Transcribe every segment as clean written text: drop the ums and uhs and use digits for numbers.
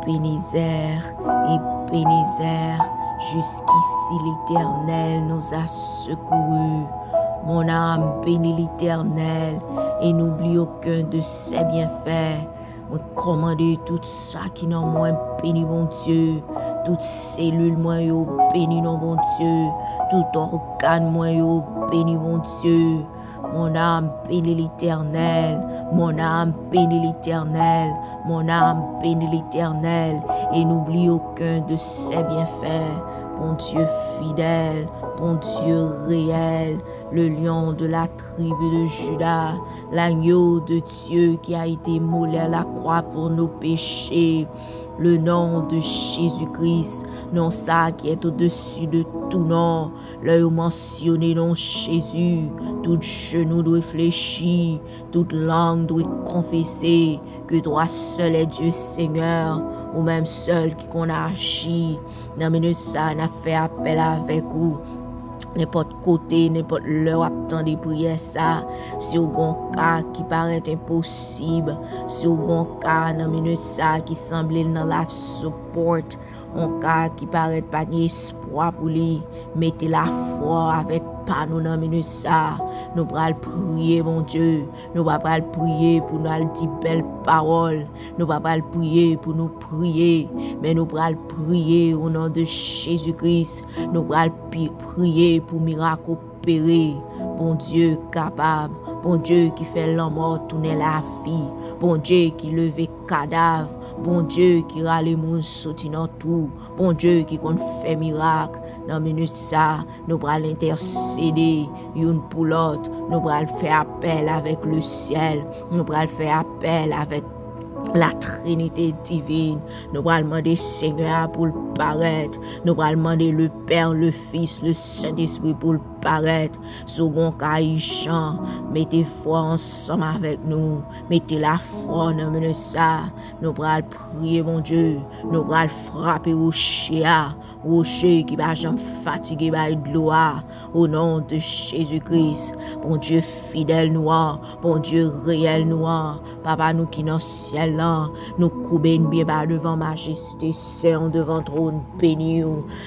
Ebenezer, Ebenezer, jusqu'ici l'Éternel nous a secourus. Mon âme bénit l'Éternel et n'oublie aucun de ses bienfaits. Me commander tout ça qui n'a moins béni mon Dieu, toute cellule moi yo béni non mon Dieu, tout organe moi yo béni mon Dieu. Mon âme bénit l'Éternel, mon âme bénit l'Éternel, mon âme bénit l'Éternel et n'oublie aucun de ses bienfaits. Bon Dieu fidèle, bon Dieu réel, le lion de la tribu de Juda, l'agneau de Dieu qui a été moulé à la croix pour nos péchés. Le nom de Jésus-Christ, non ça qui est au-dessus de tout nom. L'œil mentionné non Jésus, tout genou doit fléchir, toute langue doit confesser que toi seul est Dieu Seigneur, ou même seul qui qu'on a agi. Non mais ça n'a fait appel avec vous. N'importe côté, n'importe l'heure, attendez prière ça. Si au bon cas qui paraît impossible, si au bon cas, dans minute ça qui semble dans la support, un cas qui paraît pas d'espoir pour lui, mettez la foi avec pas nous dans minute ça. Nous allons prier, mon Dieu. Nous allons prier pour nous dire belles paroles. Nous allons prier pour nous prier. Mais nous allons prier au nom de Jésus-Christ. Nous allons prier pour miracle opéré. Bon Dieu capable. Bon Dieu qui fait l'homme mort tourner la vie. Bon Dieu qui lève cadavre. Bon Dieu qui râle les gens sauter dans tout. Bon Dieu qui compte fait miracle. Dans minute ça, nous allons intercéder une pour l'autre. Nous allons faire appel avec le ciel. Nous allons faire appel avec la Trinité divine. Nous allons demander Seigneur pour le paraître. Nous allons demander le Père, le Fils, le Saint-Esprit pour le paraître. Second Caïchan, mettez foi ensemble avec nous. Mettez la foi dans ça. Nous allons prier, mon Dieu. Nous allons frapper au rocher. Rocher qui va jamais fatiguer par de l'eau. Au nom de Jésus-Christ. Bon Dieu fidèle noir. Bon Dieu réel noir. Papa nous qui dans ciel là. Nous courbons bien bas devant majesté saint devant trône béni.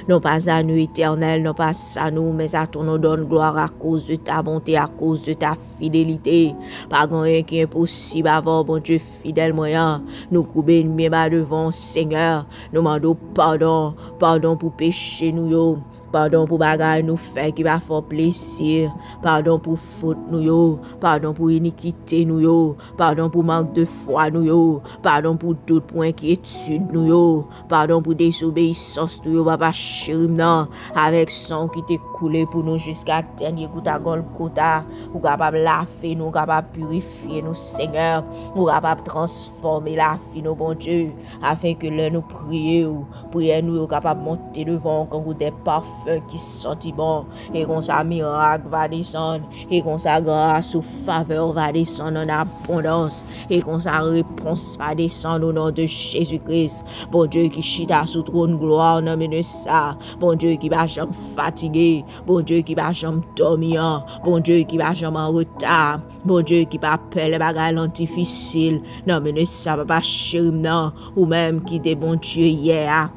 Non pas à nous éternel, non pas à nous, mais à ton nom donne gloire à cause de ta bonté, à cause de ta fidélité. Pas rien qui est impossible avant, bon Dieu fidèle moyen. Nous courbons bien bas devant Seigneur. Nous demandons pardon, pardon pour péché nous yo. Pardon pour bagaille nous fait qui va faire plaisir. Pardon pour faute nous yo. Pardon pour iniquité nous yo. Pardon pour manque de foi nous yo. Pardon pour tout point inquiétude nous yo. Pardon pour désobéissance nous yo. Papa chéri non. Avec sang qui t'est coulé pour nous jusqu'à dernier goutte à Golgotha. Ou capable laver nous, capable purifier nous Seigneur. Ou capable transformer la vie nous bon Dieu. Afin que là nous prions. Prions nous capable monter devant quand vous des parfaits qui sentit bon et qu'on sa miracle va descendre et qu'on sa grâce ou faveur va descendre en abondance et qu'on sa réponse va descendre au nom de Jésus-Christ. Bon Dieu qui chita sous trône gloire non mais ça. Bon Dieu qui va jamais fatigué. Bon Dieu qui va jamais dormir. Bon Dieu qui va jamais en retard. Bon Dieu qui va appeler les bagages difficiles. Non mais ça va pas chéri non ou même qui était bon Dieu hier.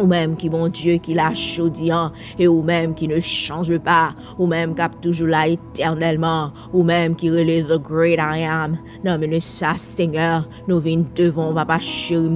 Ou même qui bon Dieu qui l'a chaudiant et ou même qui ne change pas ou même qui a toujours là éternellement ou même qui relève the great I am. Non mais ça Seigneur nous venons devant papa chéri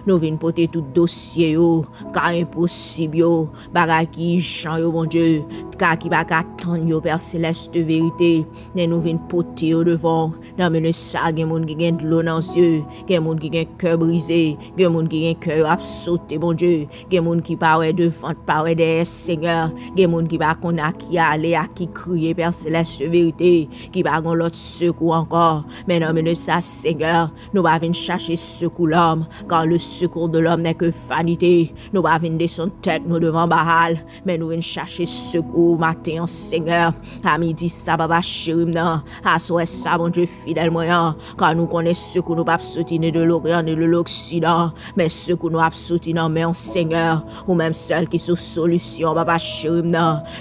nous venons porter tout dossier yo car impossible yo bagay qui chan yo bon Dieu car qui va attendre yo Père céleste de vérité mais nous venons porter yo devant. Non mais ça gen moun qui gen de l'eau dans yeux gen moun qui gen cœur brisé gen moun qui gen cœur a sauté bon Dieu. Gen moun qui parle devant, parle derrière Seigneur. Gen moun qui va qu'on a qui aller à qui crier Père céleste de vérité, qui va gon l'autre secours encore. Mais non mais ça Seigneur, nous va venir chercher secours l'homme, car le secours de l'homme n'est que vanité. Nous va venir descendre tête nous devant Baal, mais nous venir chercher secours matin Seigneur. À midi ça va chéri non, à soir ça bon Dieu fidèle moyen, car nous connaissons secours nous pas sortir de l'Orient et de l'Occident, mais secours nous a sortir non mais on sait Seigneur. Ou même seul qui sous solution, papa chéri,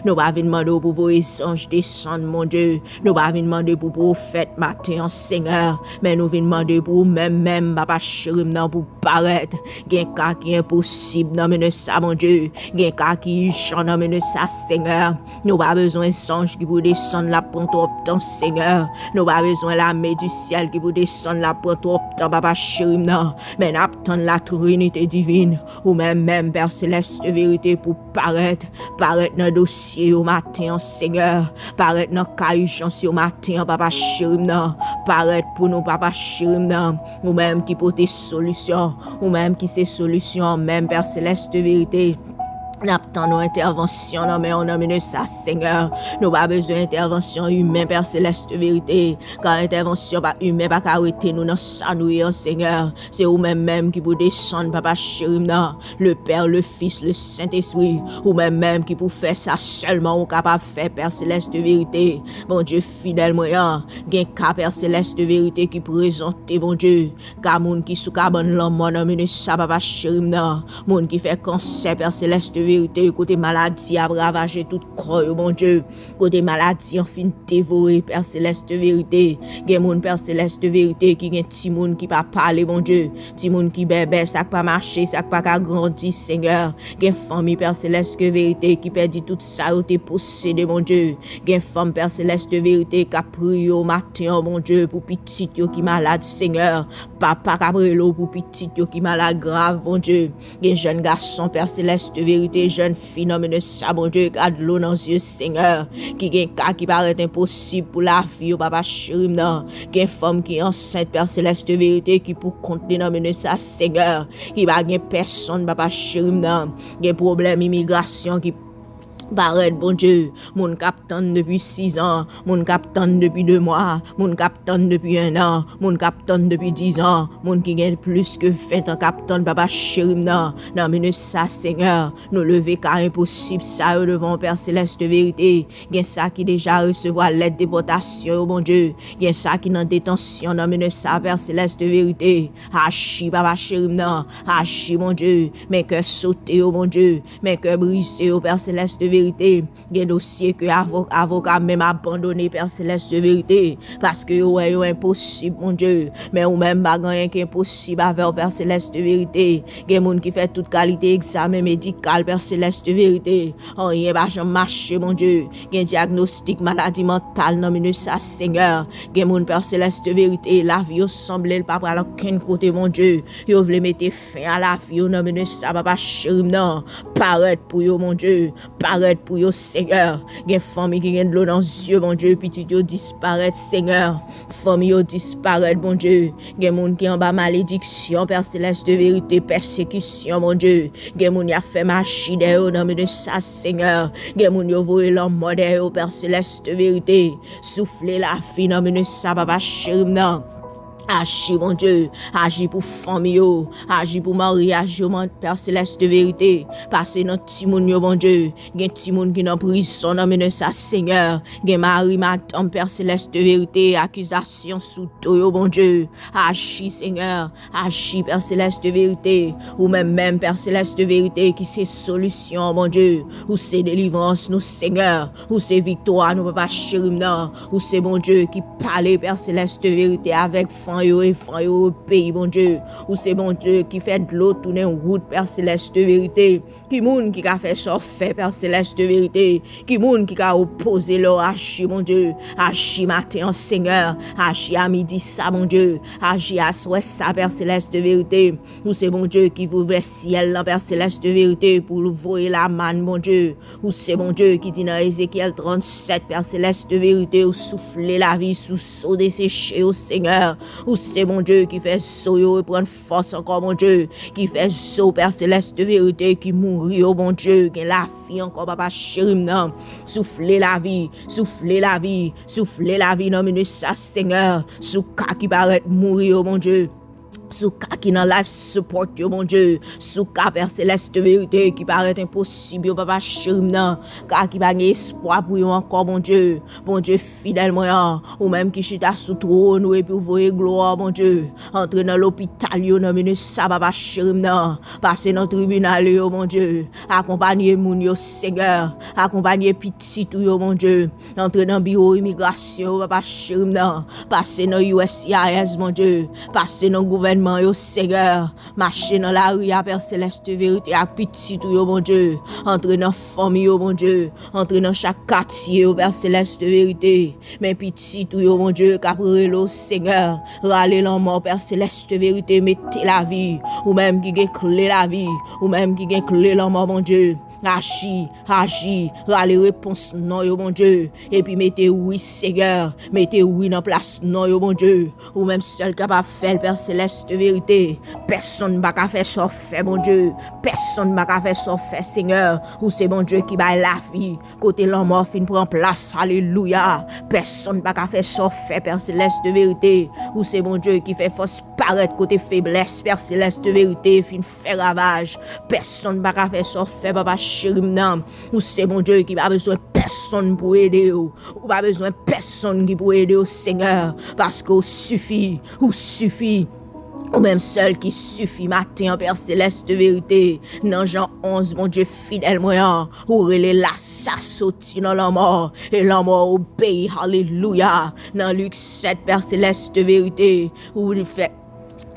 nous pas venir demander pour vos anges descendre, mon Dieu. Nous pas venir demander pour prophète matin, Seigneur. Mais nous venons demander pour même, papa chéri, pour paraître. Gen cas qui est impossible, non, mais ça, mon Dieu. Gen cas qui chante, non, mais ça, Seigneur. Nous pas besoin de songe qui pour descendre la prendre trop temps, Seigneur. Nous pas besoin de l'armée du ciel qui pour descendre la prendre trop temps, papa chéri, non. Mais n'attendre la Trinité divine. Ou même, Père Céleste, vérité pour paraître dans le dossier au matin, Seigneur. Paraître dans le cahier au matin, papa chéri, non. Paraître pour nous, papa chéri, non. Ou même qui pour tes solutions, ou même qui c'est solution, même Père Céleste, vérité. N'attend nos interventions, non, mais on a mené ça, Seigneur. Nous pas besoin d'intervention humaine, Père Céleste, vérité. Car intervention pas humaine, pas arrêter nous dans ça, nous, Seigneur. C'est vous-même qui pour descendre, papa chéri, non. Le Père, le Fils, le Saint-Esprit. Ou même qui pour faire ça seulement, ou capable de faire, Père Céleste, vérité. Bon Dieu, fidèle, moyen. Gen ka, Père Céleste, vérité, qui présente, bon Dieu. Car moun qui sous cabane l'homme, on a mené ça, papa chéri, non. Moun qui fait cancer, Père Céleste, vérité, côté maladie a ravagé tout corps, mon Dieu. Côté maladie, en fin dévoré, Père Céleste, vérité. Gen moun, Père Céleste, vérité, qui gen ti moun qui pas parler, mon Dieu. Ti moun qui bébé, ça pas marcher, ça pas grandir, Seigneur. Gen famille, Père Céleste, vérité, qui perdit tout ça, ou t'es possédé, mon Dieu. Gen femme, Père Céleste, vérité, qui a prié au matin, mon Dieu, pour petit yo qui malade, Seigneur. Papa cabrelo pour petit yo qui malade grave, mon Dieu. Gen jeune garçon, Père Céleste, vérité, jeune fille, non, mais ça, mon Dieu, garde l'eau dans les yeux, Seigneur. Qui gen cas qui paraît impossible pour la vie, papa chéri, non. Gen femme qui est enceinte, Père Céleste, vérité, qui pour compter, non, mais ça, Seigneur. Qui va gen personne, papa chéri, non. Gen problème immigration qui paraît, bon Dieu, mon capitaine depuis 6 ans, mon capitaine depuis 2 mois, mon capitaine depuis 1 an, mon capitaine depuis 10 ans, mon qui gagne plus que 20 ans, capitaine, papa chéri, non, mais ça, Seigneur, nous lever car impossible, ça, devant Père Céleste, vérité, gagne ça qui déjà recevoir l'aide déportation, bon Dieu, gagne ça qui dans détention, non, mais ça, Père Céleste, vérité, hachi, papa chéri, non, hachi, mon Dieu, mais que sauter, oh mon Dieu, mais que briser, oh Père Céleste, vérité, des dossiers que avocat même abandonné, Père Céleste, vérité, parce que ouais, impossible, mon Dieu, mais ou même pas rien qui est impossible avec Père Céleste, vérité, des monde qui fait toute qualité examen médical, Père Céleste, vérité, rien pas jamais marché, mon Dieu, des diagnostic maladie mentale, non, mais ça, Seigneur, des monde, Père Céleste, vérité, la vie semble pas à aucun côté, mon Dieu, yo voulez mettre fin à la vie, non, mais ça, papa chéri, non, paraître pour yo, mon Dieu, paraître pour yo, Seigneur. Gen famille qui gen de l'eau dans les yeux, mon Dieu, petit yo disparaître, Seigneur. Famille yo disparaître, mon Dieu. Gen moun qui en bas malédiction, Père Céleste, de vérité, persécution, mon Dieu. Gen moun y a fait machine yo, non, mais de ça, Seigneur. Gen moun yo voye l'homme mode yo, Père Céleste, de vérité. Souffler la vie, non, mais de ça, papa chéri, non. Agis, mon Dieu, agis pour famille, agis pour mariage, mon Père Céleste, de vérité. Passez dans Timoun, mon Dieu. Gen Timoun qui dans prison, non, mais ça, Seigneur. Gen mari, madame, Père Céleste, de vérité. Accusation sous toi, mon Dieu. Agis, Seigneur. Agis, Père Céleste, de vérité. Ou même, Père Céleste, de vérité, qui c'est solution, mon Dieu. Ou c'est délivrance, nous, Seigneur. Ou c'est victoire, nous, papa chéri, non. Ou c'est, mon Dieu, qui parle, Père Céleste, de vérité, avec fin et fan au pays, bon Dieu. Ou c'est bon Dieu qui fait de l'eau tourner en route, Père Céleste, de vérité. Qui moun qui a fait ça fait, Père Céleste, de vérité. Qui moun qui a opposé leur hachi, mon Dieu. Hachi matin, Seigneur. Hachi à midi, ça, mon Dieu. Hachi à soir, ça, Père Céleste, de vérité. Ou c'est bon Dieu qui vous veut ciel, Père Céleste, de vérité, pour vous voyer la manne, mon Dieu. Ou c'est bon Dieu qui dit dans Ézéchiel 37, Père Céleste, de vérité, ou souffler la vie sous saut desséché au Seigneur. Ou c'est mon Dieu qui fait saut et prendre force encore, mon Dieu. Qui fait saut, Père Céleste, de vérité, qui mourit, oh mon Dieu. Qui la fille encore, papa chéri, non. Souffler la vie, souffler la vie, souffler la vie, non, mais ça, Seigneur. Sous cas qui paraît mourir, oh mon Dieu. Sous qui dans life support yo mon Dieu, sous ka Père céleste vérité qui paraît impossible yo papa chéri nan, car qui pas espoir pour yo encore mon Dieu fidèle moi ou même qui chita sous trône et puis voyer gloire mon Dieu, entrer dans l'hôpital yo nan mene ça papa chéri nan, passer dans tribunal yo mon Dieu, accompagner moun yo Seigneur, accompagner petit tout yo mon Dieu, entrer dans bureau immigration papa chéri nan, passer dans USCIS mon Dieu, passer dans gouvernement yo Seigneur, marcher dans la rue à Père céleste vérité à petit tout yo mon Dieu, entrer dans famille yo mon Dieu, entrer dans chaque quartier au Père céleste vérité, mais petit tout yo mon Dieu qu'après l'eau Seigneur, râler l'en mort Père céleste vérité, mettez la vie, ou même qui gagne clé la vie, ou même qui gagne clé l'en mort mon Dieu. Agis, râler réponse non yo mon Dieu, et puis mettez oui Seigneur, mettez oui dans place non yo mon Dieu, ou même seul capable faire Père céleste vérité, personne va faire ça fait mon Dieu, personne va faire ça fait Seigneur, ou c'est mon Dieu qui va la vie, côté l'homme mort fin prend place, alléluia, personne va faire ça fait Père céleste vérité, ou c'est mon Dieu qui fait force paraître côté faiblesse Père céleste vérité, fin fait ravage, personne va faire ça fait papa chéri m'nam, ou c'est mon Dieu qui va besoin personne pour aider ou pas besoin personne qui pour aider au Seigneur, parce qu'au suffit, ou même seul qui suffit matin, Père céleste de vérité. Dans Jean 11, mon Dieu fidèle moyen, ou relé la sa sauti dans la mort, et la mort obéit, alléluia. Dans Luc 7, Père céleste de vérité, où il fait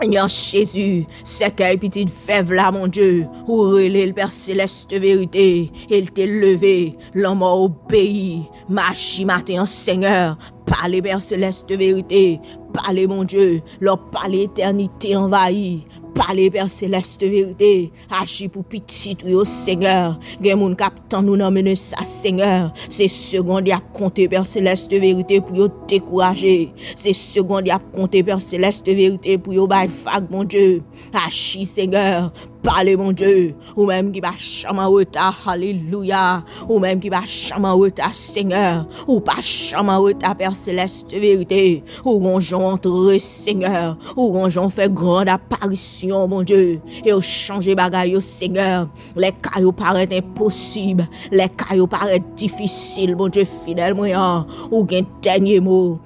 Seigneur Jésus, c'est qu'un petit fève là, mon Dieu, où relé le Père céleste de vérité, il t'est levé, l'homme a obéi, marche matin, Seigneur, parlez Père céleste de vérité, parlez mon Dieu, leur parler éternité envahie. Parlez Père céleste de vérité, agis pour petit au Seigneur. Gen moun kap tan nous nan mene ça Seigneur. C'est seconde y a compté Père céleste de vérité pour yo décourager. C'est seconde y a compté Père céleste de vérité pour yo bay fag mon Dieu. Agis Seigneur. Parlez mon Dieu, ou même qui va chaman retard, alléluia, ou même qui va chaman retard, Seigneur, ou pas chaman retard, Père céleste vérité, ou gonjon entre Seigneur, ou gonjon fait grande apparition, mon Dieu, et ou changer bagaille, Seigneur, les cailloux paraissent impossibles, les cailloux paraissent difficiles, mon Dieu fidèle, moyen, ou gen dernier mot.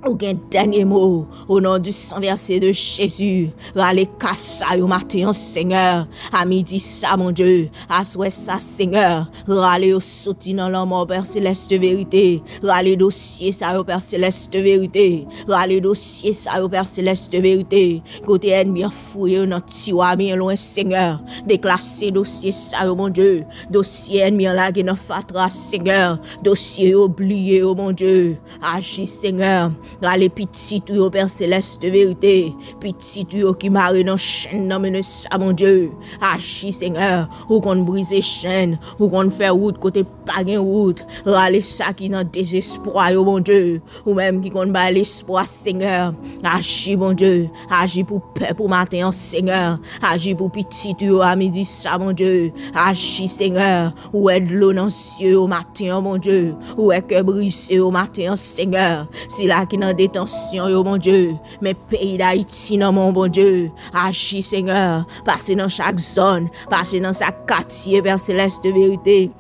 Ou gen dernier mot, au nom du sang versé de Jésus, râler kassa au matin, Seigneur, à midi ça, mon Dieu, à souhait ça, Seigneur, râler au sauti dans la mort, Père céleste de vérité, râler dossier ça, au Père céleste de vérité, râler dossier ça, au Père céleste de vérité, côté ennemi fouillé dans tiroir bien loin, Seigneur, déclasser dossier ça, mon Dieu, dossier ennemi là qui dans fatra, Seigneur, dossier oublié, oh mon Dieu, agis, Seigneur. Râle petit tout au Père céleste de vérité, petit tout qui marre dans chaîne dans mene ça mon Dieu, agis Seigneur, ou qu'on brise chaîne, ou qu'on fait route côté pas gain route, râle ça qui dans désespoir mon Dieu, ou même qui qu'on ba l'espoir Seigneur, agis mon Dieu, agis pour peuple pour matin Seigneur, agis pour petit tout à midi ça mon Dieu, agis Seigneur, ou aide l'eau dans cieux au matin mon Dieu, ou est que brisé au matin Seigneur, si la qui dans détention, yo mon Dieu, mais pays d'Haïti, non mon bon Dieu, agis Seigneur, passez dans chaque zone, passez dans chaque quartier, Père céleste de vérité.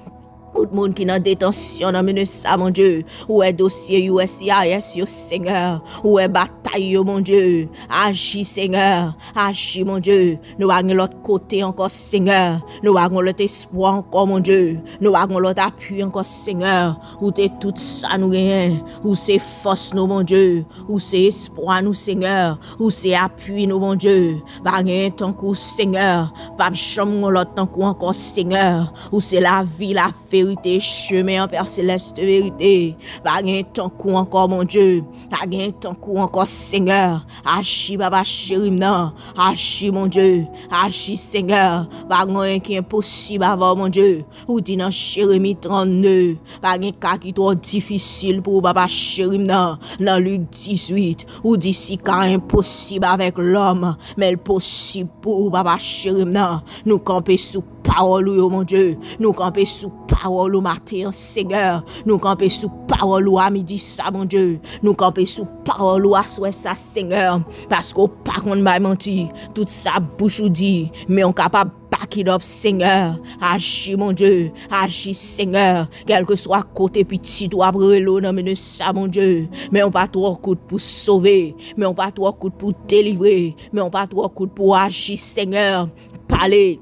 Tout le monde qui est en détention, dans mene ça, mon Dieu. Où est dossier USCIS, yo Seigneur. Où est bataille, yo mon Dieu. Agis, Seigneur. Agis, mon Dieu. Nous avons l'autre côté encore, Seigneur. Nous avons l'autre espoir encore, mon Dieu. Nous avons l'autre appui encore, Seigneur. Où t'es tout ça, nous gagnons. Où c'est force, nous, mon Dieu. Où c'est espoir, nous, Seigneur. Où c'est appui, nous, mon Dieu. Bagay ton coup, Seigneur. Pas chambre l'autre ton coup encore, Seigneur. Où c'est la vie, la vérité, chemin en Père céleste de vérité. Bagay ton coup encore, mon Dieu. Bagay ton coup encore, Seigneur. Agis, papa chéri, non. Agis, mon Dieu. Agis, Seigneur. Bagay qui est impossible avant, mon Dieu. Ou dit dans Jérémie 39. Bagay cas qui est trop difficile pour papa chéri, non. Dans Luc 18. Ou dit si cas impossible avec l'homme. Mais le possible pour papa chéri, non. Nous camper sous parole, mon Dieu. Nous camper sous parole au matin, Seigneur. Nous camper sous parole à midi, ça, mon Dieu. Nous camper sous parole à soir, ça, Seigneur. Parce qu'on pas qu'on m'a menti. Toute sa bouche ou dit, mais on capable back it up, Seigneur. Agis, mon Dieu. Agis, Seigneur. Quel que soit côté petit ou après l'eau, non, mais de ça, mon Dieu. Mais on pas trop coup pour sauver. Mais on pas trop coup pour délivrer. Mais on pas trop coup pour agir, Seigneur. Parlez.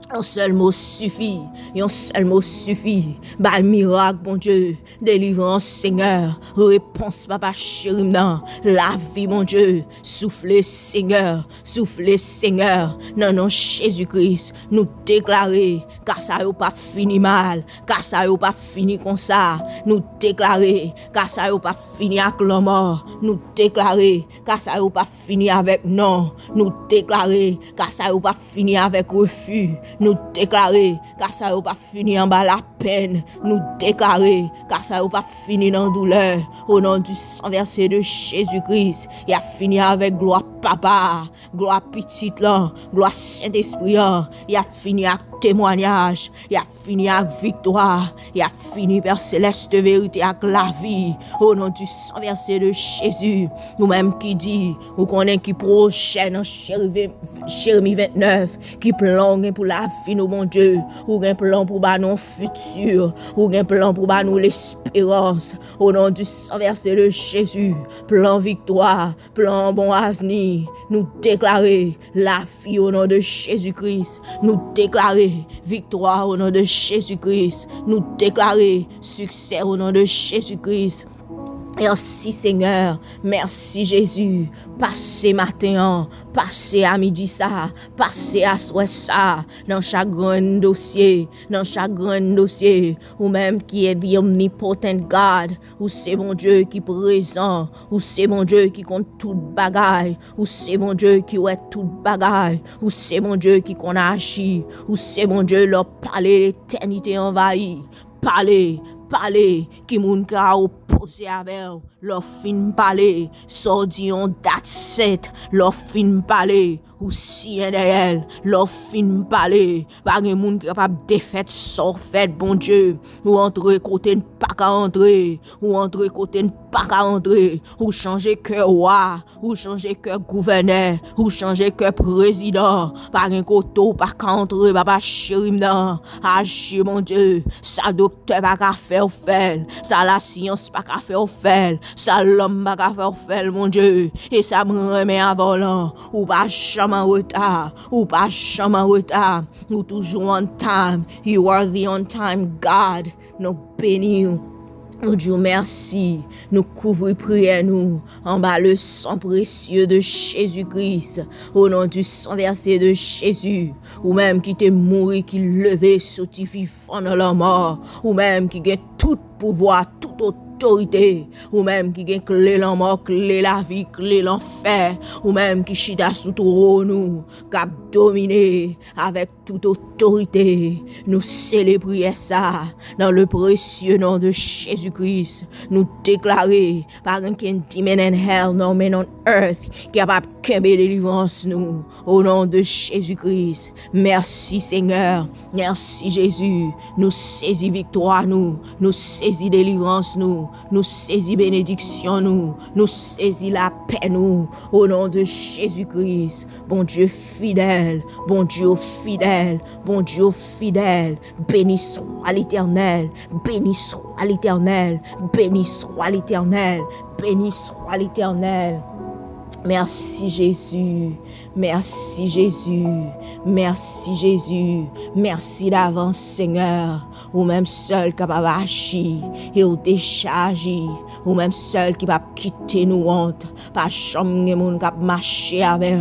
Un seul mot suffit, un seul mot suffit. Bah, miracle, bon Dieu, délivrance, Seigneur, réponse, papa chéri, non, la vie, mon Dieu, soufflez, Seigneur, non, non, Jésus-Christ, nous déclarer, car ça n'a pas fini mal, car ça n'a pas fini comme ça, nous déclarer, car ça n'a pas fini avec la mort, nous déclarer, car ça n'a pas fini avec non, nous déclarer, car ça n'a pas fini avec refus. Nous déclarer, car ça n'a pas fini en bas la peine. Nous déclarer, car ça n'a pas fini dans la douleur. Au nom du sang versé de Jésus-Christ, il a fini avec gloire papa, gloire petite là, gloire Saint-Esprit. Il a fini avec témoignage, il a fini avec victoire, il a fini Père Céleste vérité avec la vie. Au nom du sang versé de Jésus, nous-mêmes qui dit, ou qu'on est qui prochaine en Jérémie 29, qui plan pour la vie, nous, mon Dieu, ou un plan pour nos futur, ou un plan pour nous l'espérance. Au nom du sang versé de Jésus, plan victoire, plan bon avenir, nous déclarer la vie au nom de Jésus-Christ, nous déclarer victoire au nom de Jésus-Christ, nous déclarer succès au nom de Jésus-Christ. Merci Seigneur, merci Jésus. Passez matin, passez à midi ça, passez à soir ça, dans chaque grand dossier, ou même qui est the omnipotent God, ou c'est mon Dieu qui est présent, ou c'est mon Dieu qui compte toute bagaille, ou c'est mon Dieu qui est toute bagaille, ou c'est mon Dieu qui qu'on agit, ou c'est mon Dieu leur parler l'éternité envahie, parler, qui moun ka opposé avec leur fin parler, sordi on that's it, leur fin parler, ou si en elle, leur fin parler, pas gen moun capable défaite sort fait bon Dieu, ou entrer côté pas qu'à entrer, ou entrer côté pas qu'à entrer, ou changer cœur roi, ou changer cœur gouverneur, ou changer cœur président, pas gen côté pas qu'à entrer, papa chéri m'dan, agir mon Dieu, ça docteur pas qu'à faire ça la science pas qu'à faire, ça l'homme pas qu'à faire mon Dieu, et ça me remet à volant, ou pas jamais en retard, ou toujours on time, you are the on time God, nous bénis. Nous Dieu merci, nous couvrons prière nous en bas le sang précieux de Jésus-Christ, au nom du sang versé de Jésus, ou même qui t'est mouru, qui levé, sauté vivant dans la mort, ou même qui gagne tout pouvoir, toute autorité, ou même qui gagne clé la mort, clé la vie, clé l'enfer, ou même qui chita sous tout nous, cap dominé avec toute autorité. Nous célébrons ça dans le précieux nom de Jésus-Christ. Nous déclarer par un can demon in hell, no man on earth, capable de délivrance nous, au nom de Jésus-Christ. Merci Seigneur, merci Jésus. Nous saisis victoire nous saisis délivrance nous saisis bénédiction nous saisis la paix nous, au nom de Jésus-Christ. Bon Dieu fidèle, bon Dieu fidèle, bon Dieu fidèle, béni soit l'Éternel, béni soit l'Éternel, béni soit l'Éternel, béni soit l'Éternel. Merci Jésus, merci Jésus, merci Jésus, merci d'avance Seigneur, ou même seul capable d'agir et ou décharger, ou même seul qui va quitter nous honte, pas chambre de monde qui marcher avec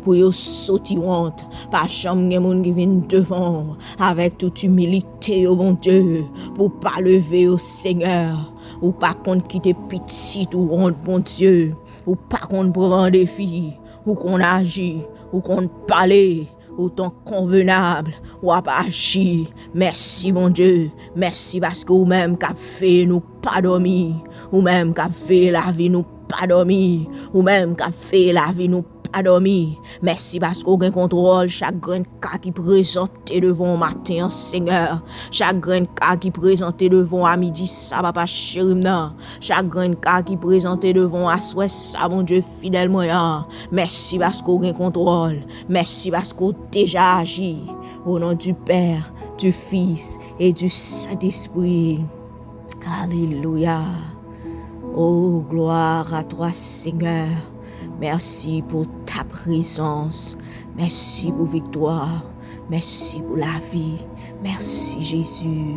pour yo sauter honte, pas chambre de monde qui vient devant avec toute humilité au bon Dieu, pour pas lever au Seigneur, ou pas contre quitter petit ou honte bon Dieu. Ou pas qu'on prend des filles, ou qu'on agit, ou qu'on parle, ou ton convenable, ou à agir. Merci mon Dieu, merci parce que ou même qu'a fait nous pas dormir, ou même qu'a fait la vie nous pas dormir, ou même qu'a fait la vie nous pas dormi. Merci parce qu'on gagne contrôle chaque grain cas qui présente devant matin, Seigneur. Chaque grain cas qui présente devant à midi, ça va pas chérimna. Chaque grain cas qui présente devant à souhait, ça mon Dieu fidèle moyen. Merci parce qu'on gagne contrôle. Merci parce qu'on déjà agi. Au nom du Père, du Fils et du Saint-Esprit. Alléluia. Oh, gloire à toi, Seigneur. Merci pour ta présence. Merci pour victoire. Merci pour la vie. Merci, Jésus.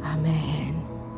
Amen.